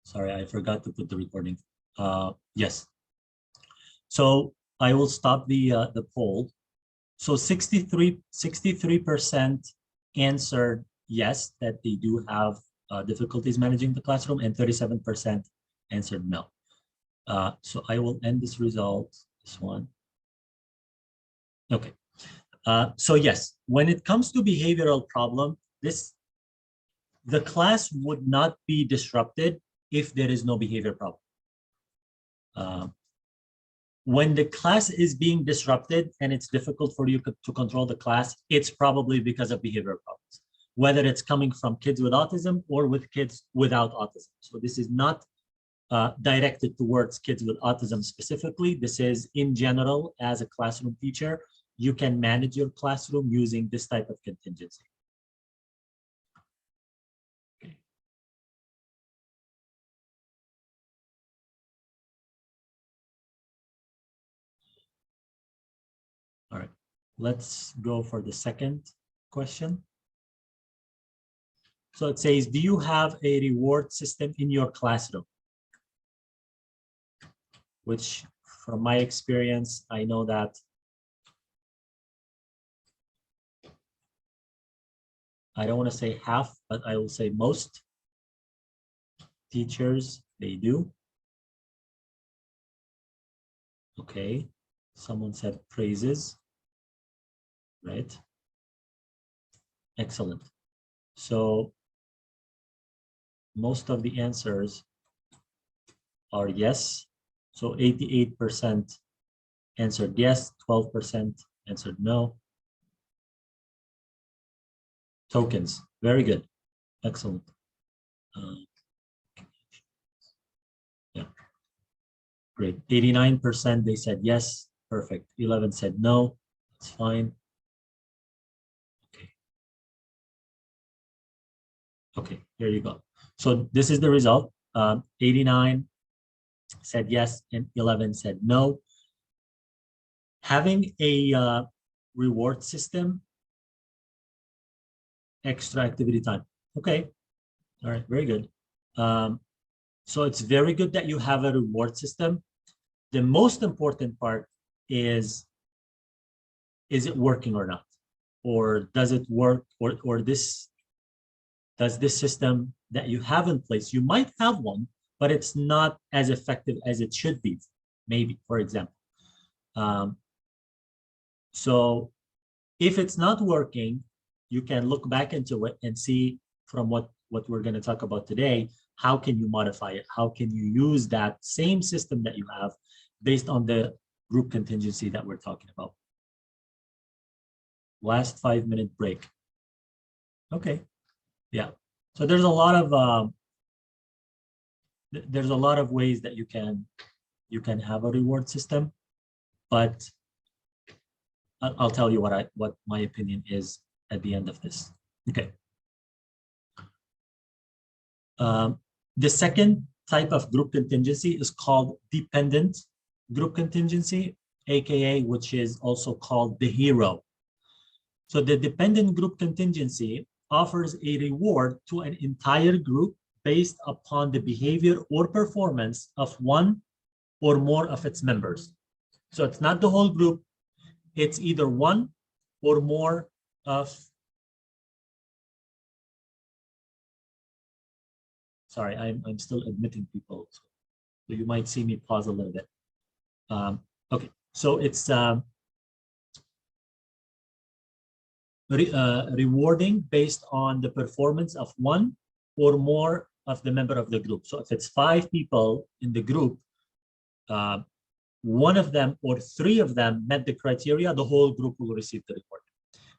Sorry, I forgot to put the recording. Yes. So I will stop the poll. So 63% answered yes, that they do have difficulties managing the classroom, and 37% answered no. So I will end this result, this one. Okay. So yes, when it comes to behavioral problem, the class would not be disrupted if there is no behavior problem. When the class is being disrupted and it's difficult for you to control the class, it's probably because of behavioral problems, whether it's coming from kids with autism or with kids without autism. So this is not directed towards kids with autism specifically. This is in general, as a classroom teacher, you can manage your classroom using this type of contingency. Okay. All right, let's go for the second question. So it says, do you have a reward system in your classroom? Which, from my experience, I know that I don't want to say half, but I will say most teachers, they do. Okay, someone said praises, right? Excellent. So most of the answers are yes. So 88% answered yes, 12% answered no. Tokens, very good, excellent. Yeah, great. 89% they said yes, perfect. 11 said no, that's fine. Okay. Okay, here you go. So this is the result. 89 said yes and 11 said no. Having a reward system, extra activity time. Okay, all right, very good. So it's very good that you have a reward system. The most important part is it working or not? Or does it work, or does this system that you have in place, you might have one, but it's not as effective as it should be, maybe, for example. So if it's not working, you can look back into it and see from what we're going to talk about today, how can you modify it? How can you use that same system that you have based on the group contingency that we're talking about? Last 5-minute break. Okay, yeah. So there's a lot of ways that you can have a reward system, but I'll tell you what my opinion is at the end of this. Okay. The second type of group contingency is called dependent group contingency, aka which is also called the hero. So the dependent group contingency offers a reward to an entire group based upon the behavior or performance of one or more of its members. So it's not the whole group, it's either one or more of, sorry, I'm still admitting people, so you might see me pause a little bit. Okay, so it's rewarding based on the performance of one or more of the member of the group. So if it's 5 people in the group, one of them or 3 of them met the criteria, the whole group will receive the reward.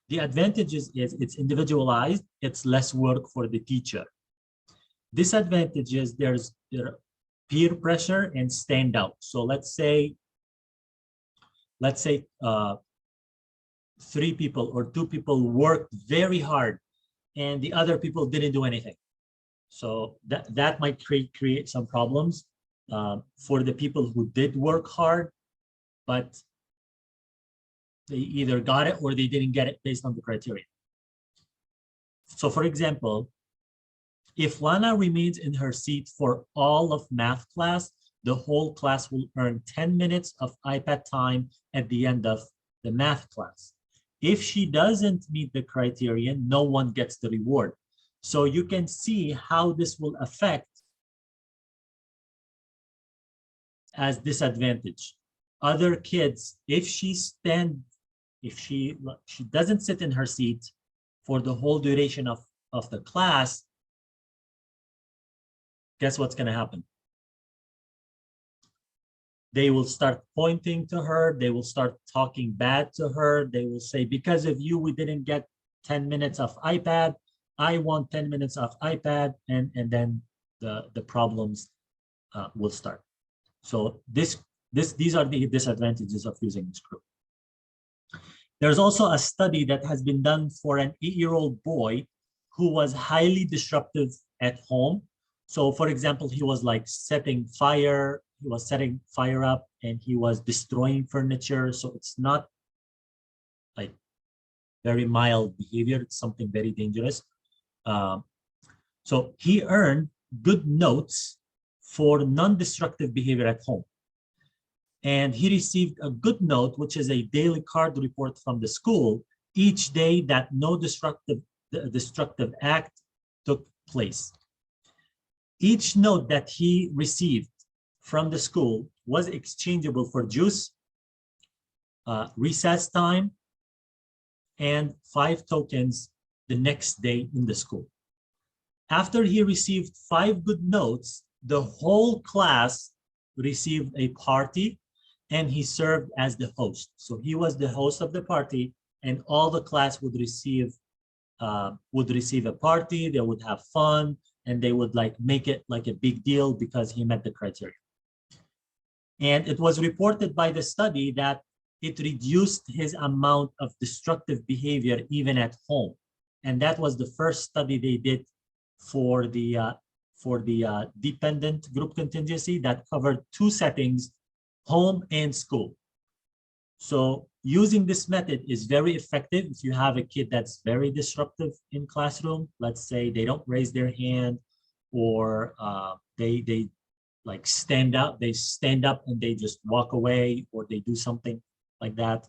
The advantages is it's individualized, it's less work for the teacher. Disadvantages, there's peer pressure and standout. So let's say 3 people or 2 people worked very hard and the other people didn't do anything. So that might create some problems for the people who did work hard, but they either got it or they didn't get it based on the criteria. So for example, If Lana remains in her seat for all of math class, the whole class will earn 10 minutes of iPad time at the end of the math class. If she doesn't meet the criterion, no one gets the reward. So you can see how this will affect as disadvantage. Other kids, if she doesn't sit in her seat for the whole duration of the class, guess what's going to happen? They will start pointing to her. They will start talking bad to her. They will say, because of you, we didn't get 10 minutes of iPad. I want 10 minutes of iPad. And then the problems will start. So these are the disadvantages of using this group. There's also a study that has been done for an 8-year-old boy who was highly disruptive at home. So for example, he was like setting fire up and he was destroying furniture. So it's not like very mild behavior. It's something very dangerous. So he earned good notes for non-destructive behavior at home. And he received a good note, which is a daily card report from the school each day that no destructive act took place. Each note that he received from the school was exchangeable for juice, recess time, and 5 tokens the next day in the school. After he received 5 good notes, the whole class received a party and he served as the host. So he was the host of the party and all the class would receive a party, they would have fun, and they would like make it like a big deal because he met the criteria. And it was reported by the study that it reduced his amount of destructive behavior even at home. And that was the first study they did for the dependent group contingency that covered 2 settings, home and school. So using this method is very effective if you have a kid that's very disruptive in classroom. Let's say they don't raise their hand, or they like stand up and they just walk away, or they do something like that.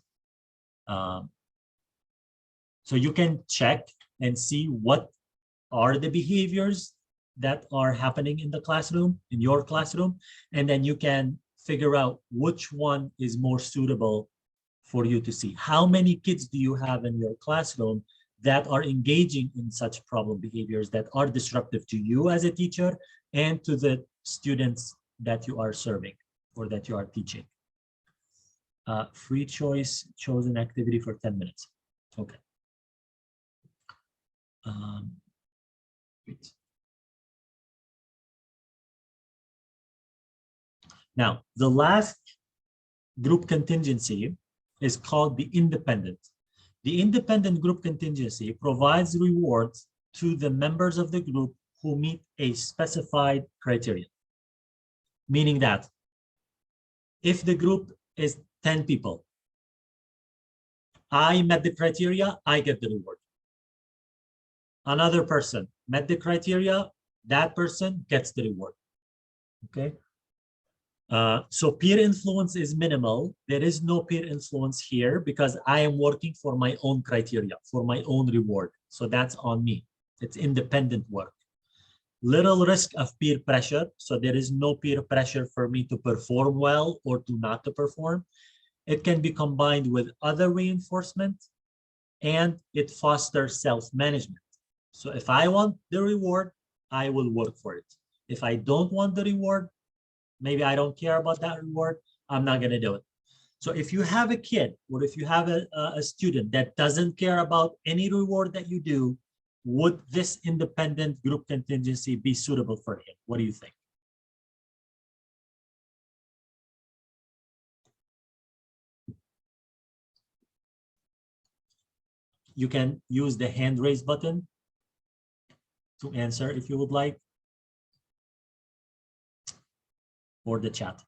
So you can check and see what are the behaviors that are happening in the classroom, in your classroom, and then you can figure out which one is more suitable for you to see. How many kids do you have in your classroom that are engaging in such problem behaviors that are disruptive to you as a teacher and to the students that you are serving or that you are teaching? Free choice, chosen activity for 10 minutes. Okay. Great. Now, the last group contingency is called the independent. The independent group contingency provides rewards to the members of the group who meet a specified criterion. Meaning that if the group is 10 people, I met the criteria, I get the reward. Another person met the criteria, that person gets the reward. Okay. So peer influence is minimal. There is no peer influence here because I am working for my own criteria, for my own reward. So that's on me. It's independent work. Little risk of peer pressure. So there is no peer pressure for me to perform well or to not to perform. It can be combined with other reinforcement, and it fosters self-management. So if I want the reward, I will work for it. If I don't want the reward, maybe I don't care about that reward, I'm not going to do it. So if you have a kid or if you have a student that doesn't care about any reward that you do, would this independent group contingency be suitable for him? What do you think? You can use the hand raise button to answer if you would like, or the chat.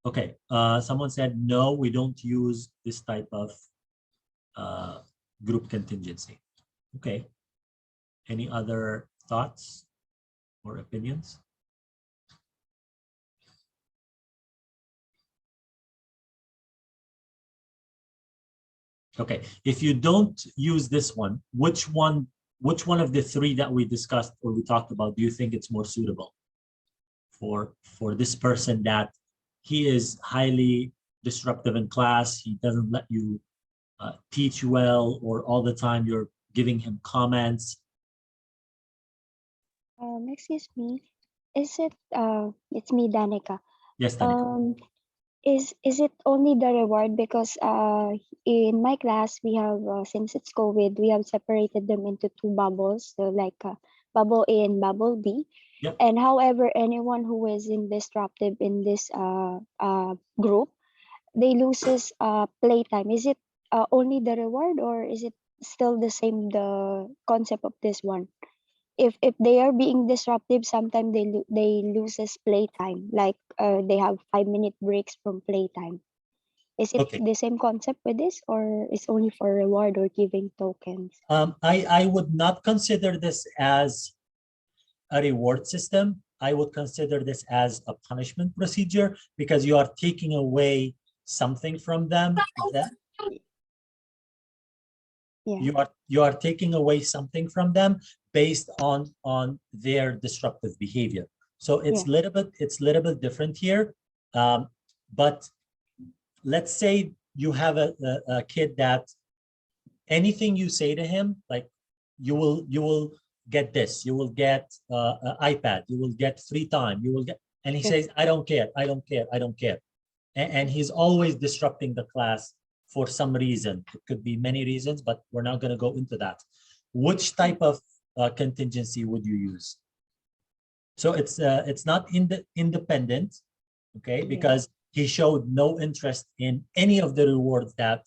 Okay, someone said, no, we don't use this type of group contingency. Okay, Any other thoughts or opinions? Okay, if you don't use this one, which one of the three that we discussed or we talked about do you think it's more suitable for this person, that he is highly disruptive in class, he doesn't let you teach well, or all the time you're giving him comments? Excuse me. Is it it's me, Danica. Yes, Tanika. Um is it only the reward? Because in my class we have since it's COVID, we have separated them into two bubbles, so like bubble A and bubble B. Yep. And however, anyone who is in disruptive in this group, they loses playtime. Is it only the reward, or is it still the same, the concept of this one? If they are being disruptive, sometimes they loses playtime, like they have 5 minute breaks from playtime. Is it Okay. the same concept with this, or is only for reward or giving tokens? I would not consider this as a reward system. I would consider this as a punishment procedure, because you are taking away something from them that Yeah, you are taking away something from them based on their disruptive behavior. So yeah, it's little bit different here. But let's say you have a kid that anything you say to him, like you will get this, you will get an iPad, you will get free time, you will get, and he yeah. says, I don't care, I don't care, I don't care. And he's always disrupting the class for some reason. It could be many reasons, but we're not going to go into that. Which type of contingency would you use? So it's not independent, okay, Yeah. because he showed no interest in any of the rewards that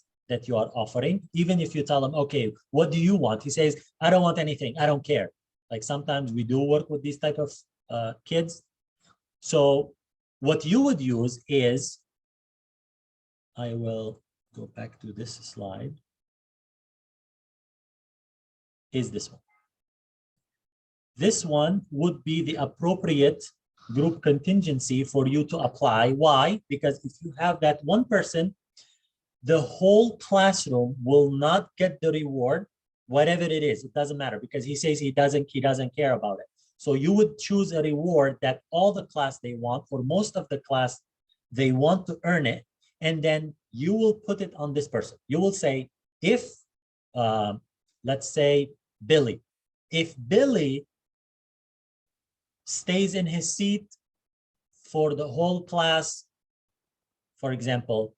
you are offering. Even if you tell him, okay, what do you want? He says, I don't want anything, I don't care. Like sometimes we do work with these type of kids. So what you would use is, I will go back to this slide, is this one. This one would be the appropriate group contingency for you to apply. Why? Because if you have that one person, the whole classroom will not get the reward, whatever it is. It doesn't matter, because he says he doesn't care about it. So you would choose a reward that all the class they want, or most of the class they want to earn it, and then you will put it on this person. You will say, if let's say Billy, if Billy stays in his seat for the whole class, for example,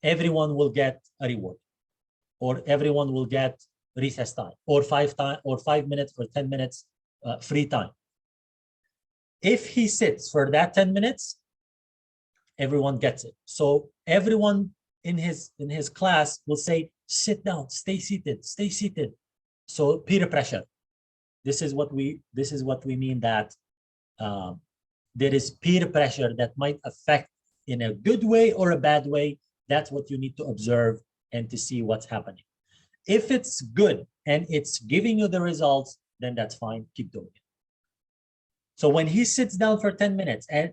everyone will get a reward, or everyone will get recess time, or 5 minutes or 10 minutes free time. If he sits for that 10 minutes, everyone gets it. So everyone in his class will say, sit down, stay seated, stay seated. So peer pressure. This is what we mean, that there is peer pressure that might affect in a good way or a bad way. That's what you need to observe and to see what's happening. If it's good and it's giving you the results, then that's fine, keep doing it. So when he sits down for 10 minutes, and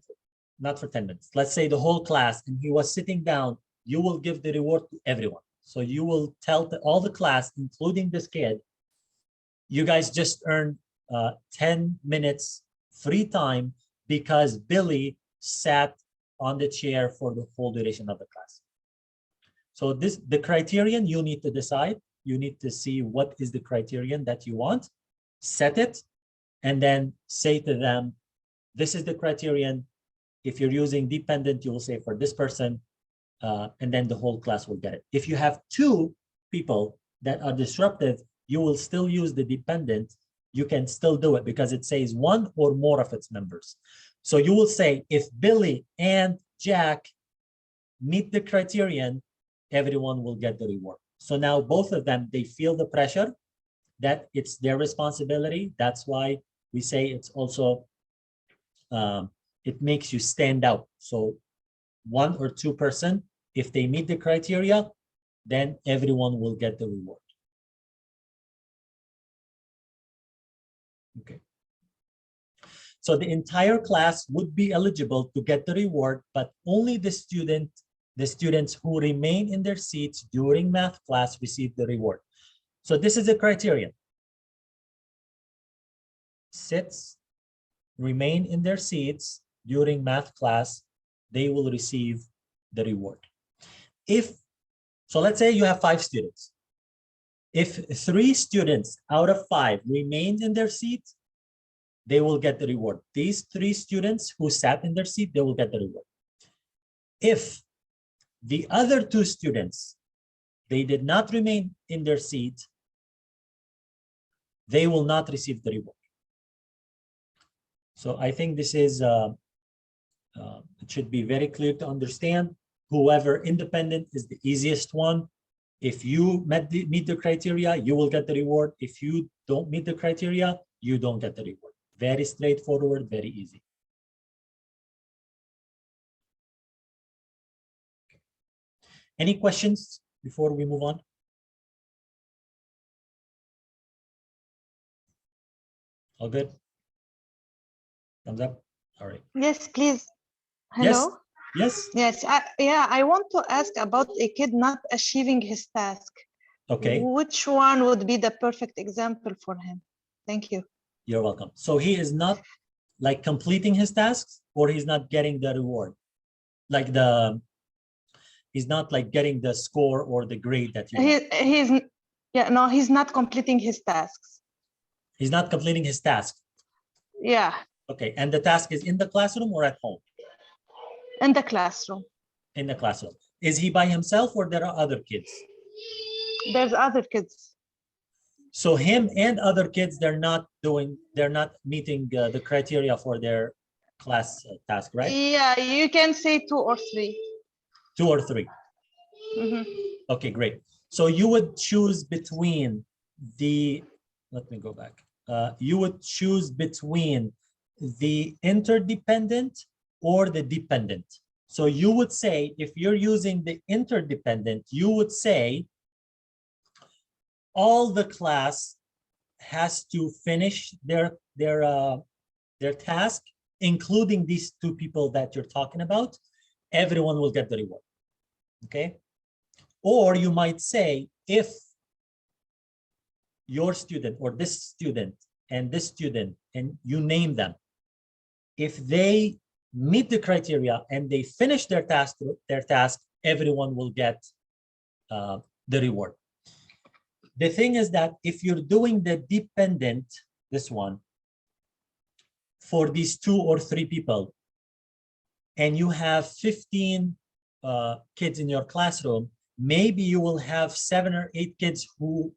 not for 10 minutes, let's say the whole class, and he was sitting down, you will give the reward to everyone. So you will tell all the class, including this kid, you guys just earned 10 minutes free time because Billy sat on the chair for the whole duration of the class. So the criterion you need to decide. You need to see what is the criterion that you want, set it, and then say to them, this is the criterion. If you're using dependent, you will say for this person, and then the whole class will get it. If you have two people that are disruptive, you will still use the dependent. You can still do it because it says one or more of its members. So you will say, if Billy and Jack meet the criterion, everyone will get the reward. So now both of them, they feel the pressure that it's their responsibility. That's why we say it's also, it makes you stand out. So 1 or 2%, if they meet the criteria, then everyone will get the reward. Okay. So the entire class would be eligible to get the reward, but only the students who remain in their seats during math class receive the reward. So this is a criterion. Sits, remain in their seats during math class, they will receive the reward. So let's say you have 5 students. If 3 students out of 5 remained in their seat, they will get the reward. These 3 students who sat in their seat, they will get the reward. If the other 2 students, they did not remain in their seat, they will not receive the reward. So I think this is, it should be very clear to understand. Whoever independent is the easiest one. If you meet the criteria, you will get the reward. If you don't meet the criteria, you don't get the reward. Very straightforward, very easy. Any questions before we move on? All good? Thumbs up? All right. Yes, please. Hello? Yes. Yes, I want to ask about a kid not achieving his task. Okay. Which one would be the perfect example for him? Thank you. You're welcome. So he is not like completing his tasks, or he's not getting the reward? Like he's not like getting the score or the grade that you want. He's not completing his tasks. He's not completing his task. Yeah. Okay, and the task is in the classroom or at home? In the classroom. In the classroom. Is he by himself or there are other kids? There's other kids. So him and other kids, they're not meeting the criteria for their class task, right? Yeah, you can say 2 or 3. 2 or 3. Mm-hmm. Okay, great. So you would choose between let me go back. You would choose between the interdependent or the dependent. So you would say, if you're using the interdependent, you would say all the class has to finish their task, including these 2 people that you're talking about. Everyone will get the reward. Okay. Or you might say, if your student or this student and this student, and you name them, if they meet the criteria and they finish their task, everyone will get the reward. The thing is that if you're doing the dependent, this one, for these 2 or 3 people, and you have 15 kids in your classroom, maybe you will have 7 or 8 kids who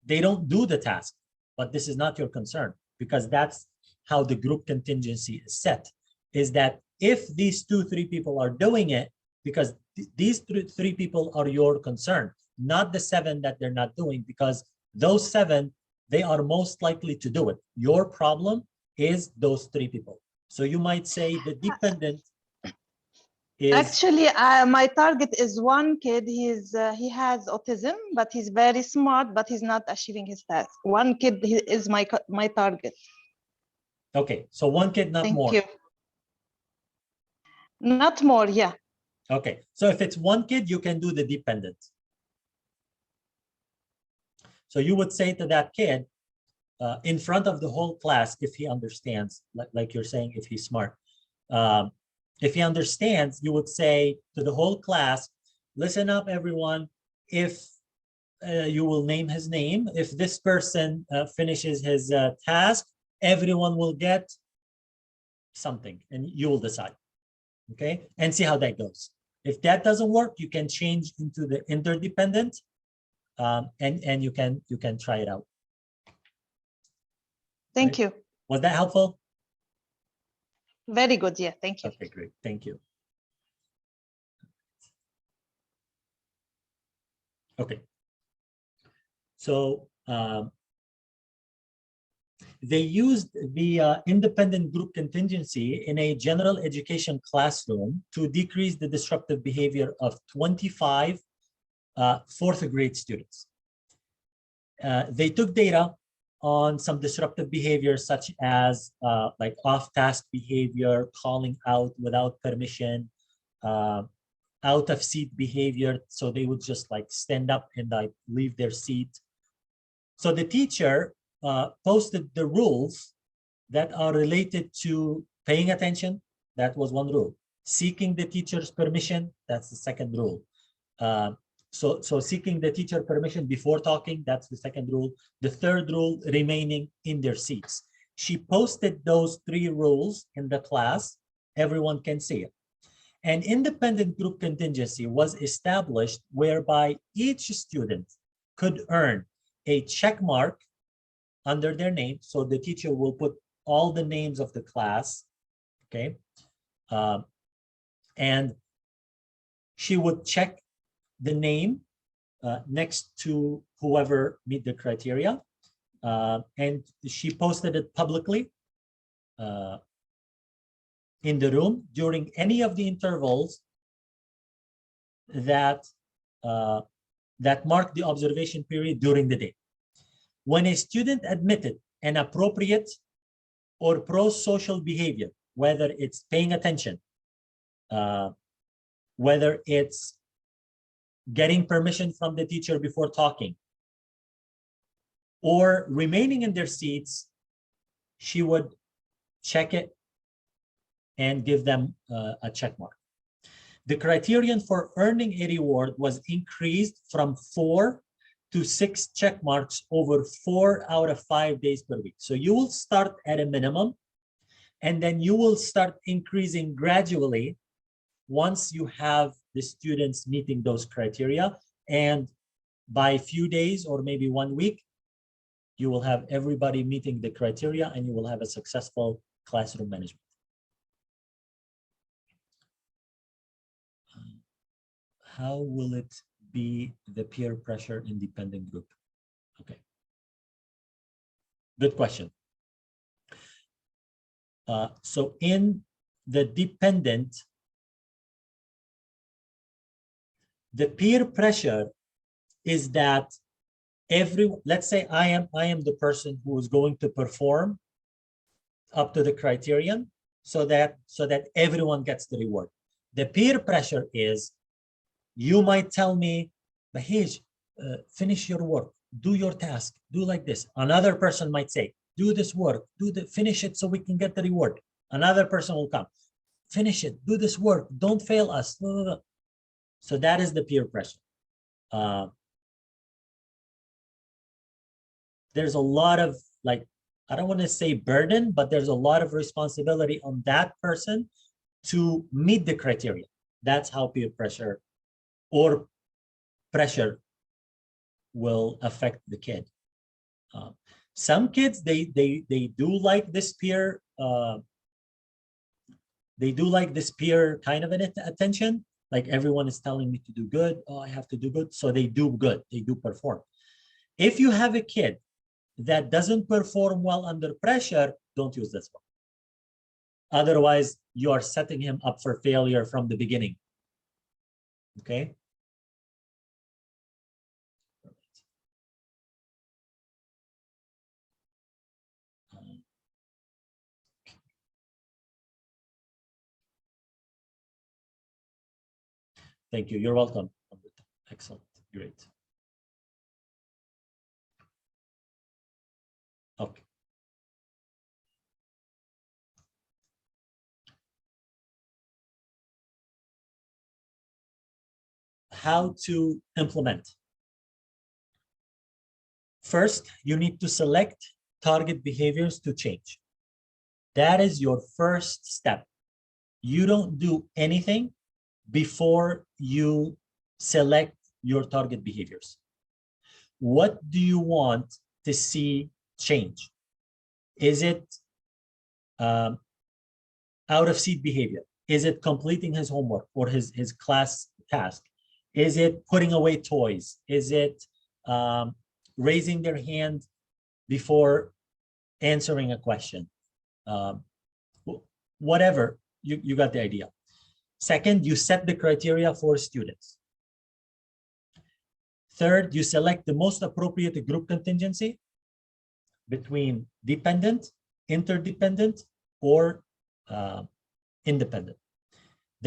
they don't do the task, but this is not your concern, because that's how the group contingency is set, is that if these 2-3 people are doing it, because these 3 people are your concern, not the 7 that they're not doing, because those 7, they are most likely to do it. Your problem is those 3 people. So you might say the dependent is... Actually, my target is one kid. He has autism, but he's very smart, but he's not achieving his task. One kid is my target. Okay, so one kid, not more. Thank you. Not more, yeah. Okay, so if it's one kid, you can do the dependent. So you would say to that kid, in front of the whole class, if he understands, like you're saying, if he's smart, if he understands, you would say to the whole class, listen up, everyone. If you will name his name, if this person finishes his task, everyone will get something, and you will decide. Okay, and see how that goes. If that doesn't work, you can change into the interdependent, and you can try it out. Thank you. Was that helpful? Very good. Yeah, thank you. Okay, great. Thank you. Okay. So they used the independent group contingency in a general education classroom to decrease the disruptive behavior of 25 4th grade students. They took data on some disruptive behaviors such as like off-task behavior, calling out without permission, out of seat behavior. So they would just like stand up and like leave their seat. So the teacher posted the rules that are related to paying attention. That was one rule. Seeking the teacher's permission. That's the second rule. So seeking the teacher permission before talking, that's the second rule. The third rule, remaining in their seats. She posted those 3 rules in the class. Everyone can see it. An independent group contingency was established whereby each student could earn a check mark under their name. So the teacher will put all the names of the class, okay? And she would check the name next to whoever meet the criteria. And she posted it publicly in the room during any of the intervals that that marked the observation period during the day. When a student admitted an appropriate or pro-social behavior, whether it's paying attention, whether it's getting permission from the teacher before talking, or remaining in their seats, she would check it and give them a check mark. The criterion for earning a reward was increased from 4 to 6 check marks over 4 out of 5 days per week. So you will start at a minimum, and then you will start increasing gradually once you have the students meeting those criteria. And by a few days or maybe 1 week, you will have everybody meeting the criteria and you will have a successful classroom management. How will it be the peer pressure independent group? Okay. Good question. So in the dependent, the peer pressure is that let's say I am the person who is going to perform up to the criterion so that everyone gets the reward. The peer pressure is, you might tell me, Bahij, finish your work, do your task, do like this. Another person might say, do this work, finish it so we can get the reward. Another person will come, finish it, do this work, don't fail us. So that is the peer pressure. There's a lot of, like, I don't want to say burden, but there's a lot of responsibility on that person to meet the criteria. That's how peer pressure or pressure will affect the kid. Some kids, they do like this peer, kind of an attention. Like, everyone is telling me to do good. Oh, I have to do good. So they do good. They do perform. If you have a kid that doesn't perform well under pressure, don't use this one. Otherwise, you are setting him up for failure from the beginning. Okay. Thank you. You're welcome. Excellent. Great. Okay. How to implement? First, you need to select target behaviors to change. That is your first step. You don't do anything before you select your target behaviors. What do you want to see change? Is it out of seat behavior? Is it completing his homework or his class task? Is it putting away toys? Is it raising their hand before answering a question? Whatever, you got the idea. Second, you set the criteria for students. Third, you select the most appropriate group contingency between dependent, interdependent, or independent.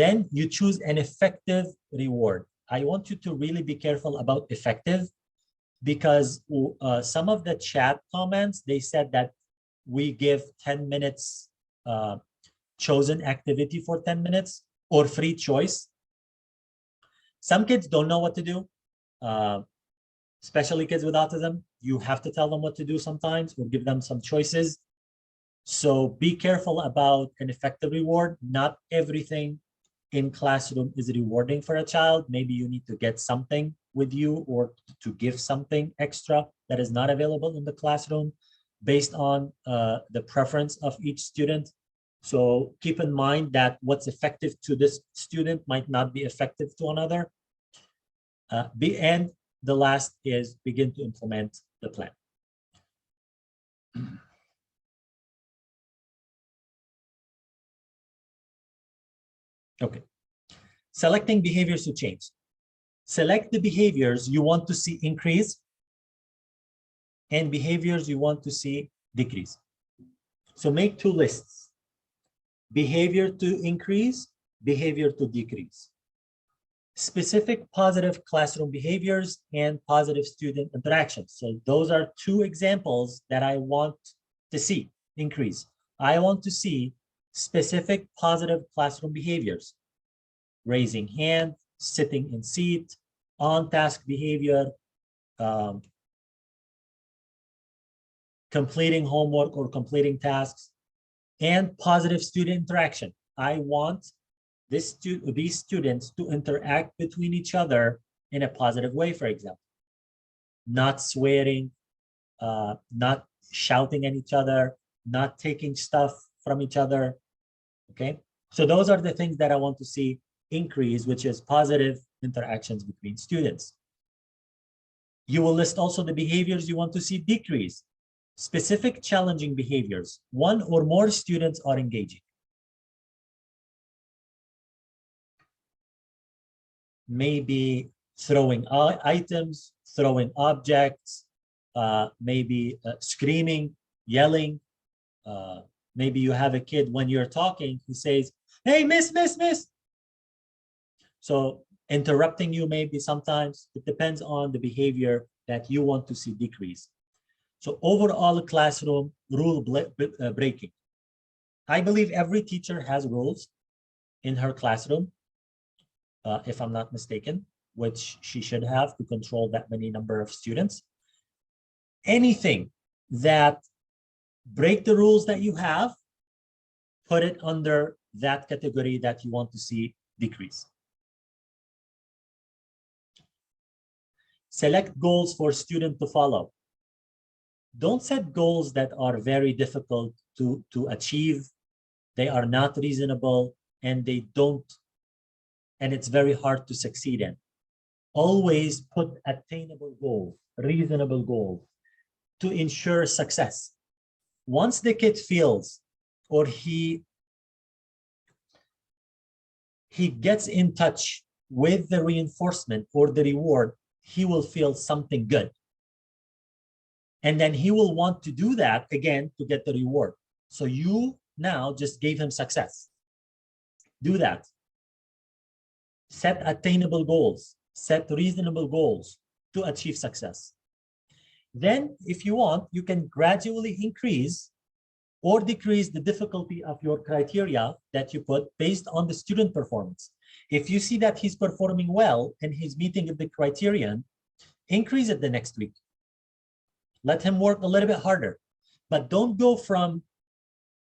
Then you choose an effective reward. I want you to really be careful about effective, because some of the chat comments, they said that we give 10 minutes chosen activity for 10 minutes or free choice. Some kids don't know what to do, especially kids with autism. You have to tell them what to do sometimes or give them some choices. So be careful about an effective reward. Not everything in classroom is rewarding for a child. Maybe you need to get something with you or to give something extra that is not available in the classroom based on the preference of each student. So keep in mind that what's effective to this student might not be effective to another. And the last is begin to implement the plan. Okay. Selecting behaviors to change. Select the behaviors you want to see increase and behaviors you want to see decrease. So make two lists: behavior to increase, behavior to decrease. Specific positive classroom behaviors and positive student interactions. So those are two examples that I want to see increase. I want to see specific positive classroom behaviors: raising hand, sitting in seat, on-task behavior, completing homework or completing tasks, and positive student interaction. I want these students to interact between each other in a positive way, for example. Not swearing, not shouting at each other, not taking stuff from each other, okay? So those are the things that I want to see increase, which is positive interactions between students. You will list also the behaviors you want to see decrease. Specific challenging behaviors. One or more students are engaging. Maybe throwing items, throwing objects, maybe screaming, yelling. Maybe you have a kid when you're talking, he says, "Hey, miss, miss, miss." So interrupting you maybe sometimes. It depends on the behavior that you want to see decrease. So overall classroom rule breaking. I believe every teacher has rules in her classroom, if I'm not mistaken, which she should have to control that many number of students. Anything that break the rules that you have, put it under that category that you want to see decrease. Select goals for student to follow. Don't set goals that are very difficult to achieve. They are not reasonable and it's very hard to succeed in. Always put attainable goals, reasonable goals to ensure success. Once the kid feels or he gets in touch with the reinforcement or the reward, he will feel something good. And then he will want to do that again to get the reward. So you now just gave him success. Do that. Set attainable goals, set reasonable goals to achieve success. Then if you want, you can gradually increase or decrease the difficulty of your criteria that you put based on the student performance. If you see that he's performing well and he's meeting the criterion, increase it the next week. Let him work a little bit harder, but don't go from,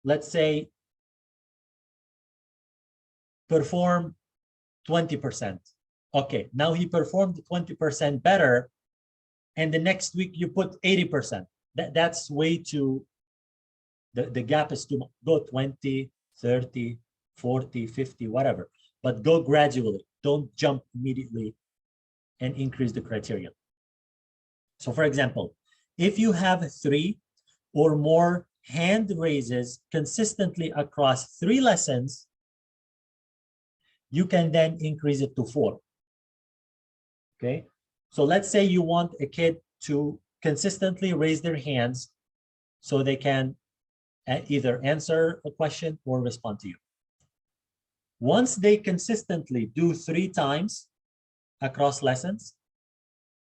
let's say, perform 20%. Okay, now he performed 20% better, and the next week you put 80%. That's way too, the gap is too much. Go 20, 30, 40, 50, whatever, but go gradually. Don't jump immediately and increase the criteria. So for example, if you have 3 or more hand raises consistently across 3 lessons, you can then increase it to 4. Okay, so let's say you want a kid to consistently raise their hands so they can either answer a question or respond to you. Once they consistently do 3 times across lessons,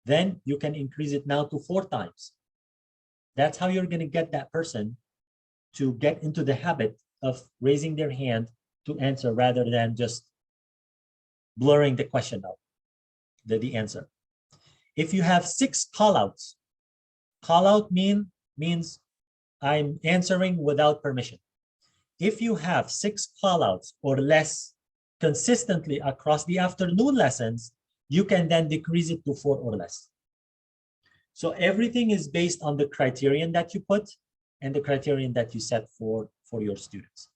then you can increase it now to 4 times. That's how you're going to get that person to get into the habit of raising their hand to answer rather than just blurring the question out, the answer. If you have 6 callouts, callout means I'm answering without permission. If you have 6 callouts or less consistently across the afternoon lessons, you can then decrease it to 4 or less. So everything is based on the criterion that you put and the criterion that you set for your students.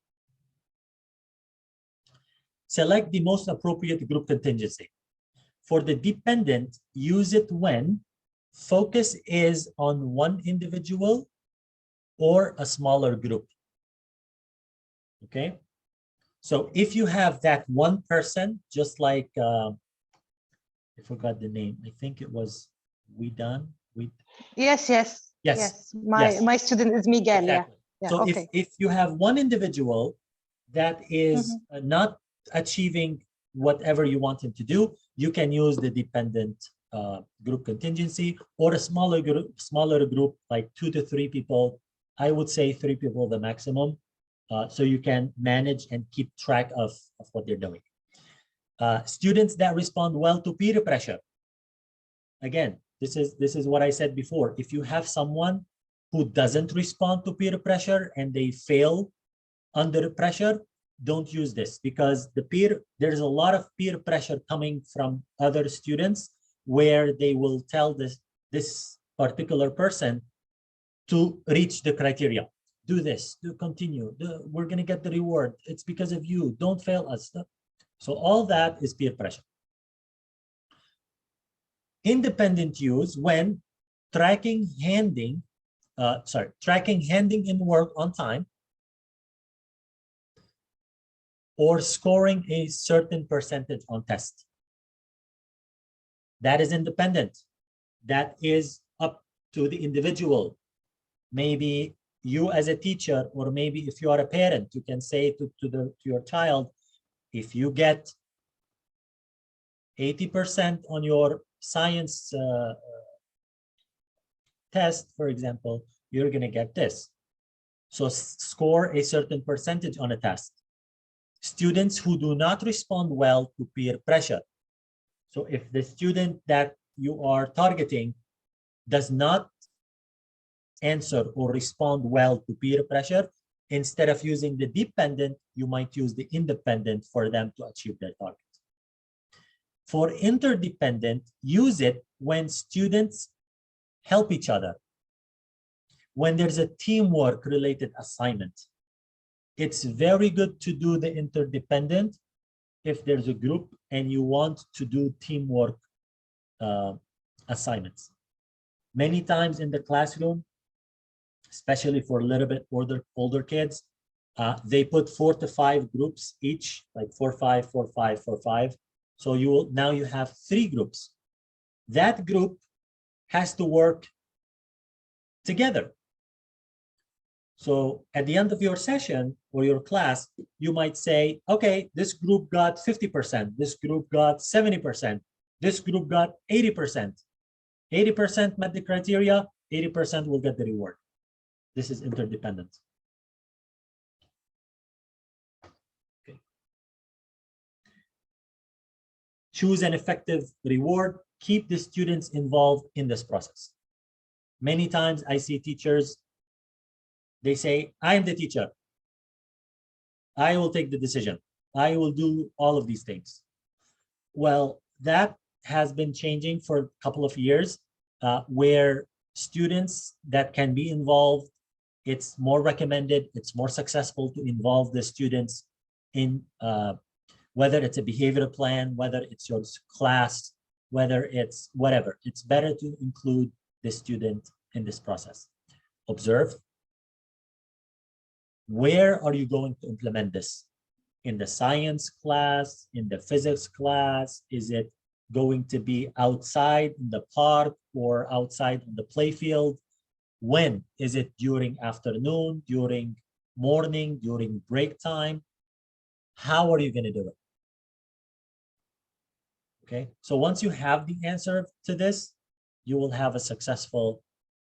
Select the most appropriate group contingency. For the dependent, use it when focus is on one individual or a smaller group. Okay, so if you have that one person, just like I forgot the name, I think it was Yes. My student is Miguel. Exactly. Yeah. So Okay. if you have one individual that is not achieving whatever you want him to do, you can use the dependent group contingency, or a smaller group like 2 to 3 people. I would say 3 people the maximum, so you can manage and keep track of what they're doing. Students that respond well to peer pressure. Again, this is what I said before. If you have someone who doesn't respond to peer pressure and they fail under pressure, don't use this, because there's a lot of peer pressure coming from other students where they will tell this particular person to reach the criteria. Do this, continue, we're going to get the reward. It's because of you, don't fail us. So all that is peer pressure. Independent use when tracking handing in work on time, or scoring a certain percentage on test. That is independent. That is up to the individual. Maybe you as a teacher, or maybe if you are a parent, you can say to your child, if you get 80% on your science test, for example, you're going to get this. So score a certain percentage on a test. Students who do not respond well to peer pressure. So if the student that you are targeting does not answer or respond well to peer pressure, instead of using the dependent, you might use the independent for them to achieve their target. For interdependent, use it when students help each other. When there's a teamwork related assignment, it's very good to do the interdependent if there's a group and you want to do teamwork assignments. Many times in the classroom, especially for a little bit older kids, they put 4 to 5 groups each, like 4, 5, 4, 5, 4, 5. So now you have 3 groups. That group has to work together. So at the end of your session or your class, you might say, okay, this group got 50%, this group got 70%, this group got 80%. 80% met the criteria, 80% will get the reward. This is interdependent. Okay. Choose an effective reward. Keep the students involved in this process. Many times I see teachers, they say, I am the teacher. I will take the decision. I will do all of these things. Well, that has been changing for a couple of years, where students that can be involved, it's more recommended, it's more successful to involve the students in whether it's a behavioral plan, whether it's your class, whether it's whatever. It's better to include the student in this process. Observe. Where are you going to implement this? In the science class, in the physics class? Is it going to be outside in the park or outside on the play field? When? Is it during afternoon, during morning, during break time? How are you going to do it? Okay, so once you have the answer to this, you will have a successful,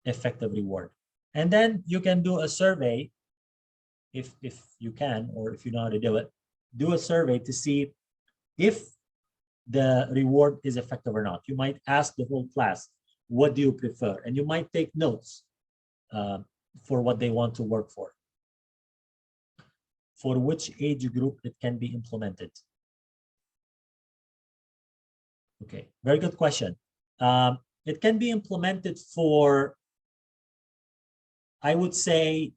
effective reward. And then you can do a survey if you can, or if you know how to do it, do a survey to see if the reward is effective or not. You might ask the whole class, what do you prefer? And you might take notes for what they want to work for which age group it can be implemented. Okay, very good question. It can be implemented for, I would say,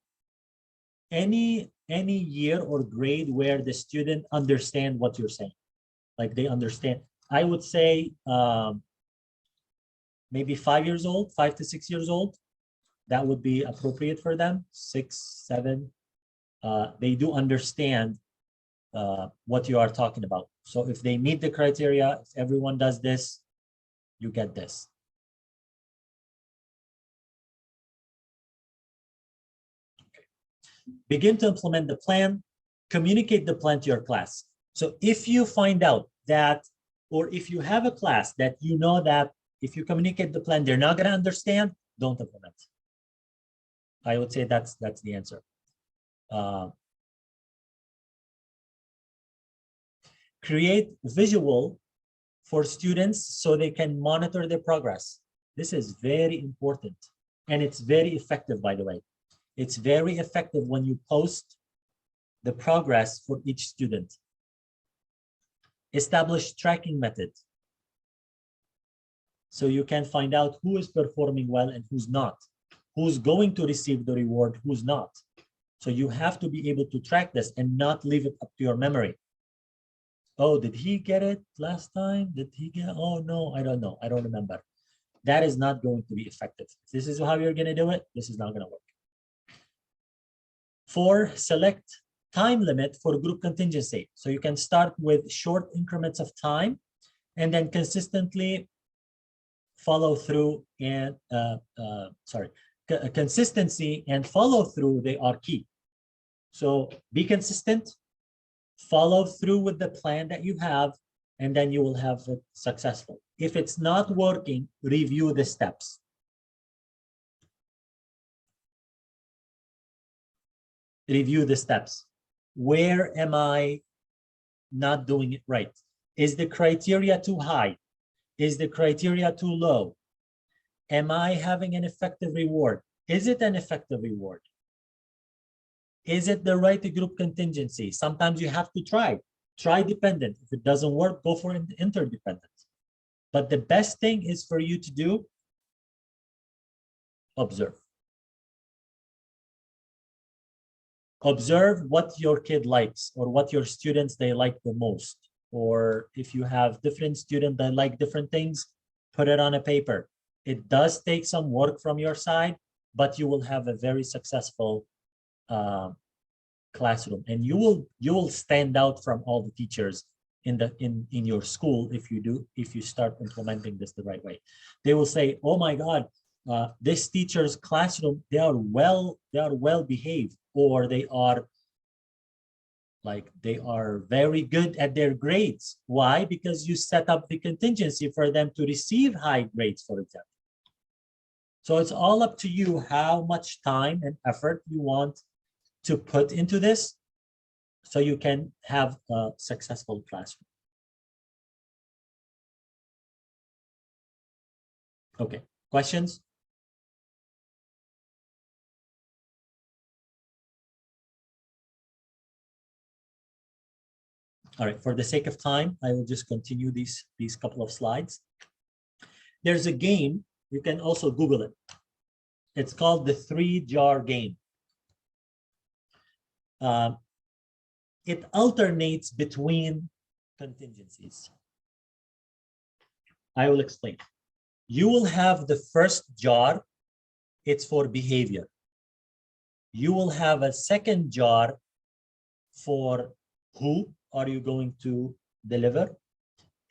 any year or grade where the student understand what you're saying. Like they understand. I would say maybe 5 years old, 5 to 6 years old. That would be appropriate for them. 6, 7. They do understand what you are talking about. So if they meet the criteria, if everyone does this, you get this. Okay. Begin to implement the plan, communicate the plan to your class. So if you find out that, or if you have a class that you know that if you communicate the plan, they're not going to understand, don't implement. I would say that's the answer. Create visual for students so they can monitor their progress. This is very important, and it's very effective, by the way. It's very effective when you post the progress for each student. Establish tracking method so you can find out who is performing well and who's not, who's going to receive the reward, who's not. So you have to be able to track this and not leave it up to your memory. Oh, did he get it last time? Did he get, oh no, I don't know. I don't remember. That is not going to be effective. If this is how you're going to do it, this is not going to work. 4, select time limit for group contingency. So you can start with short increments of time and then consistently follow through and, consistency and follow through, they are key. So be consistent, follow through with the plan that you have, and then you will have it successful. If it's not working, review the steps. Review the steps. Where am I not doing it right? Is the criteria too high? Is the criteria too low? Am I having an effective reward? Is it an effective reward? Is it the right group contingency? Sometimes you have to try dependent. If it doesn't work, go for interdependent. But the best thing is for you to do, observe. Observe what your kid likes or what your students, they like the most. Or if you have different students that like different things, put it on a paper. It does take some work from your side, but you will have a very successful classroom, and you will stand out from all the teachers in your school if you start implementing this the right way. They will say, oh my God, this teacher's classroom, they are well behaved, or they are very good at their grades. Why? Because you set up the contingency for them to receive high grades, for example. So it's all up to you how much time and effort you want to put into this so you can have a successful classroom. Okay, questions? All right, for the sake of time, I will just continue these couple of slides. There's a game, you can also Google it. It's called the 3-jar game. It alternates between contingencies. I will explain. You will have the first jar, it's for behavior. You will have a second jar for who are you going to deliver,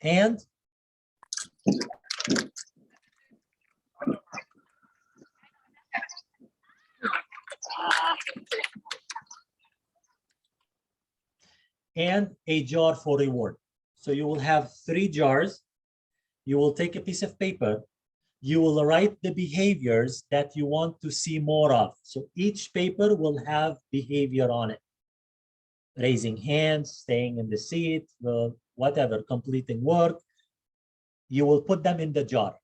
and and a jar for reward. So you will have 3 jars. You will take a piece of paper. You will write the behaviors that you want to see more of. So each paper will have behavior on it. Raising hands, staying in the seat, whatever, completing work. You will put them in the jar.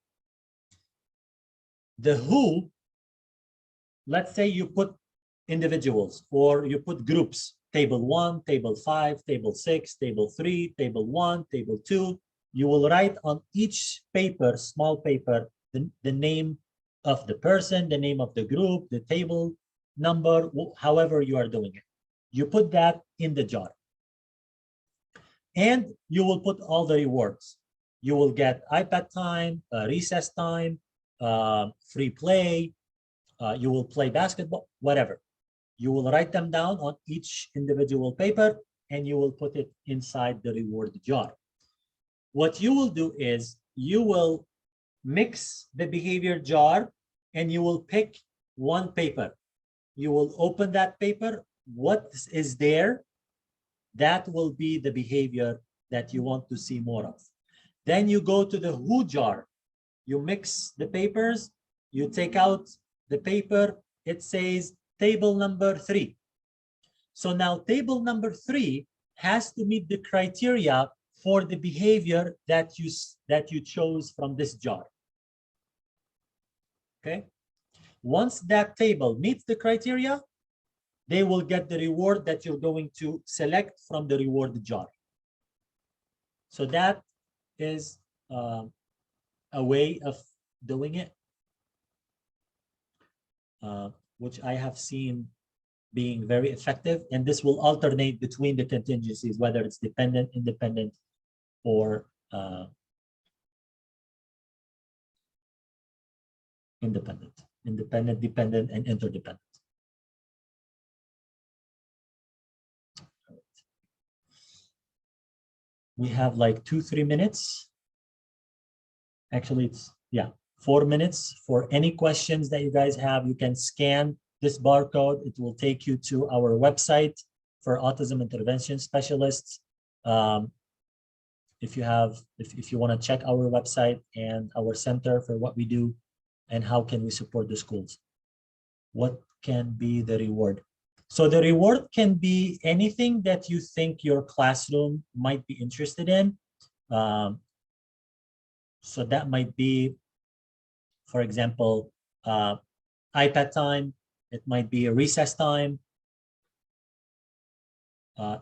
The who, let's say you put individuals or you put groups, table 1, table 5, table 6, table 3, table 1, table 2. You will write on each paper, small paper, the name of the person, the name of the group, the table number, however you are doing it. You put that in the jar. And you will put all the rewards. You will get iPad time, recess time, free play, you will play basketball, whatever. You will write them down on each individual paper and you will put it inside the reward jar. What you will do is you will mix the behavior jar and you will pick one paper. You will open that paper. What is there? That will be the behavior that you want to see more of. Then you go to the who jar. You mix the papers. You take out the paper. It says table number 3. So now table number 3 has to meet the criteria for the behavior that you chose from this jar. Okay. Once that table meets the criteria, they will get the reward that you're going to select from the reward jar. So that is a way of doing it, which I have seen being very effective. And this will alternate between the contingencies, whether it's dependent, independent, or independent, dependent, and interdependent. We have like 2-3 minutes. Actually, it's 4 minutes for any questions that you guys have. You can scan this barcode. It will take you to our website for autism intervention specialists. If you want to check our website and our center for what we do and how can we support the schools. What can be the reward? So the reward can be anything that you think your classroom might be interested in. So that might be, for example, iPad time. It might be a recess time.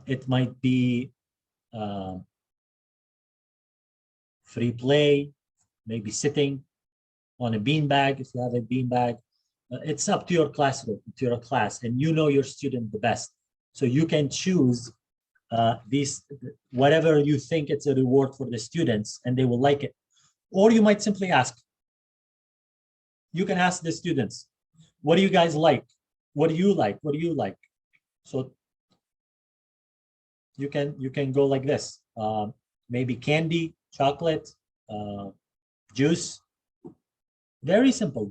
It might be free play, maybe sitting on a beanbag if you have a beanbag. It's up to your classroom, to your class, and you know your student the best. So you can choose whatever you think it's a reward for the students and they will like it. Or you might simply ask. You can ask the students, what do you guys like? What do you like? What do you like? So you can go like this. Maybe candy, chocolate, juice. Very simple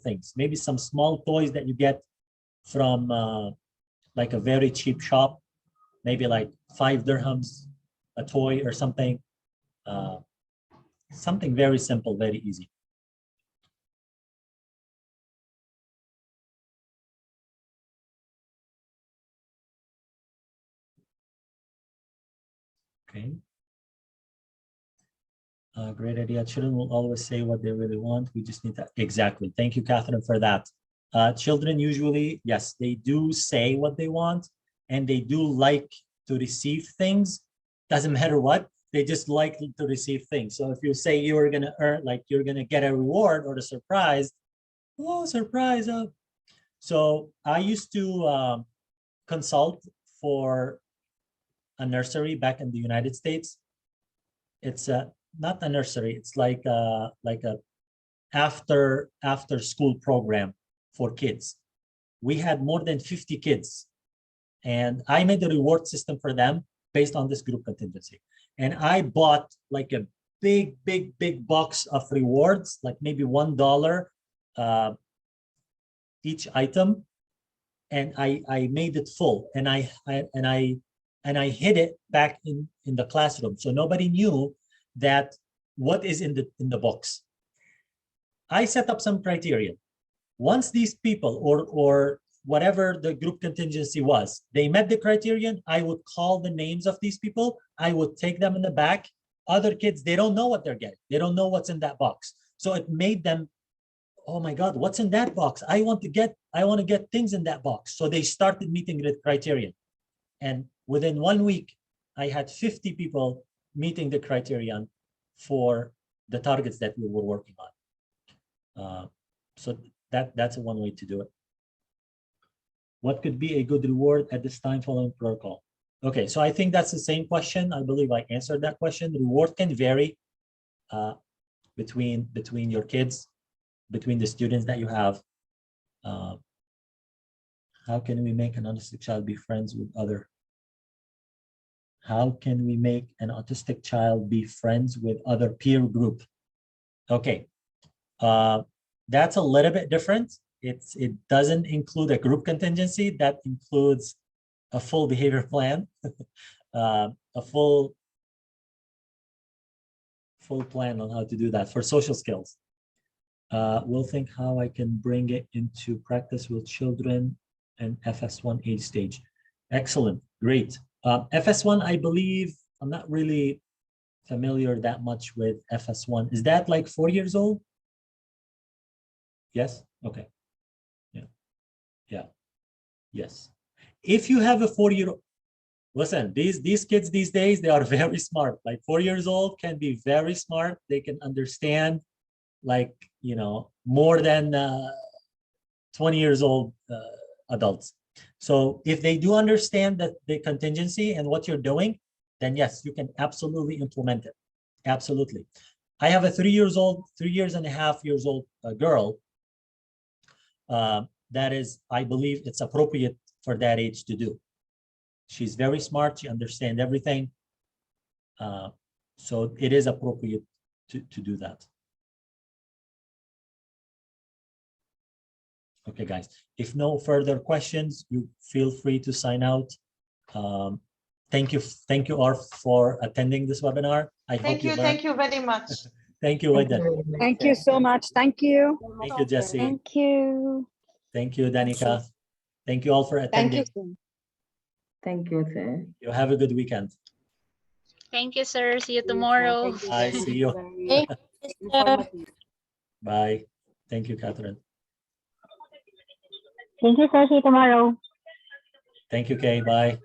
things. Maybe some small toys that you get from like a very cheap shop, maybe like 5 dirhams a toy or something. Something very simple, very easy. Okay. Great idea. Children will always say what they really want. We just need that. Exactly. Thank you, Catherine, for that. Children usually, yes, they do say what they want and they do like to receive things. Doesn't matter what, they just like to receive things. So if you say you're going to earn, like you're going to get a reward or a surprise, oh, surprise. So I used to consult for a nursery back in the United States. It's not a nursery. It's like a after school program for kids. We had more than 50 kids, and I made a reward system for them based on this group contingency. And I bought like a big box of rewards, like maybe $1 each item. and I made it full, and I hid it back in the classroom, so nobody knew that what is in the box. I set up some criteria. Once these people or whatever the group contingency was, they met the criterion, I would call the names of these people. I would take them in the back. Other kids, they don't know what they're getting. They don't know what's in that box. So it made them, oh my God, what's in that box? I want to get things in that box. So they started meeting the criterion. And within 1 week, I had 50 people meeting the criterion for the targets that we were working on. So that's one way to do it. What could be a good reward at this time following protocol? Okay, so I think that's the same question. I believe I answered that question. The reward can vary between your kids, between the students that you have. How can we make an autistic child be friends with other? How can we make an autistic child be friends with other peer group? Okay, that's a little bit different. It doesn't include a group contingency. That includes a full behavior plan, a full plan on how to do that for social skills. We'll think how I can bring it into practice with children and FS1 age stage. Excellent, great. FS1, I believe, I'm not really familiar that much with FS1. Is that like 4 years old? Yes, okay. Yeah, yes. If you have a 4-year-old, listen, these kids these days, they are very smart. Like 4 years old can be very smart. They can understand, like, you know, more than 20 years old adults. So if they do understand that the contingency and what you're doing, then yes, you can absolutely implement it. Absolutely. I have a 3 years old, 3.5 years old girl. That is, I believe it's appropriate for that age to do. She's very smart. She understands everything. So it is appropriate to do that. Okay, guys, if no further questions, you feel free to sign out. Thank you all for attending this webinar. Thank you very much. Thank you, Widen. Thank you so much. Thank you. Thank you, Jesse. Thank you. Thank you, Danica. Thank you all for attending. Thank you, sir. You have a good weekend. Thank you, sir. See you tomorrow. Bye. See you. Thank you, sir. Bye. Thank you, Catherine. Thank you, sir. See you tomorrow. Thank you, Kay. Bye.